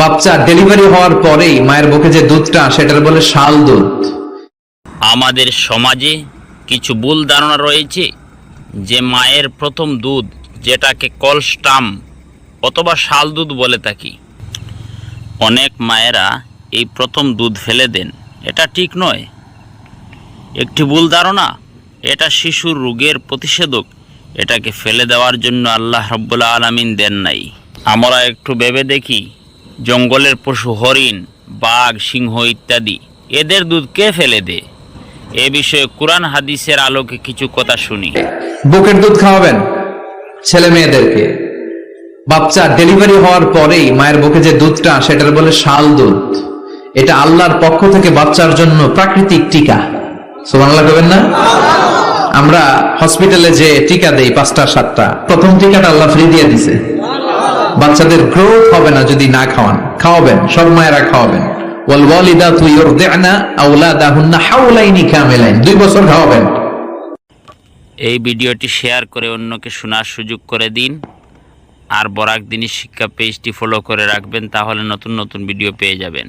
বাচ্চা ডেলিভারি হওয়ার পরেই মায়ের বুকে যে দুধটা সেটার বলে শাল দুধ। আমাদের সমাজে কিছু ভুল ধারণা রয়েছে যে মায়ের প্রথম দুধ, যেটাকে কলস্টাম অথবা শাল দুধ বলে থাকি, অনেক মায়েরা এই প্রথম দুধ ফেলে দেন। এটা ঠিক নয়, একটি ভুল ধারণা। এটা শিশুর রোগের প্রতিষেধক। এটাকে ফেলে দেওয়ার জন্য আল্লাহ রাব্বুল আলামিন দেন নাই। আমরা একটু ভেবে দেখি, জঙ্গলের পশু, হরিণ, বাঘ, সিংহ ইত্যাদি, এদের দুধ কে ফেলে দেয়? এ বিষয়ে কোরআন হাদিসের আলোকে কিছু কথা শুনি। বুকের দুধ খাওয়াবেন ছেলে মেয়েদেরকে। বাচ্চা ডেলিভারি হওয়ার পরেই মায়ের বুকে যে দুধটা সেটার বলে শাল দুধ। এটা আল্লাহর পক্ষ থেকে বাচ্চার জন্য প্রাকৃতিক টিকা। সুবহানাল্লাহ বলবেন না? আমরা হসপিটালে যে টিকা দেই 5টা 7টা, প্রথম টিকাটা আল্লাহ ফ্রি দিয়ে দিছে। বাচ্চাদের গ্রোথ হবে না যদি না খাওয়ান। খাওয়াবেন, সব মায়েরা খাওয়াবেন। ওয়াল ওয়ালিদাতু ইউরদি'না আওলাদাহুন্না হাওলাইনি কামিলাইন, 2 বছর খাওয়াবেন। এই ভিডিওটি শেয়ার করে অন্যকে শোনার সুযোগ করে দিন। আর বরাক দিনী শিক্ষা পেজটি ফলো করে রাখবেন, তাহলে নতুন নতুন ভিডিও পেয়ে যাবেন।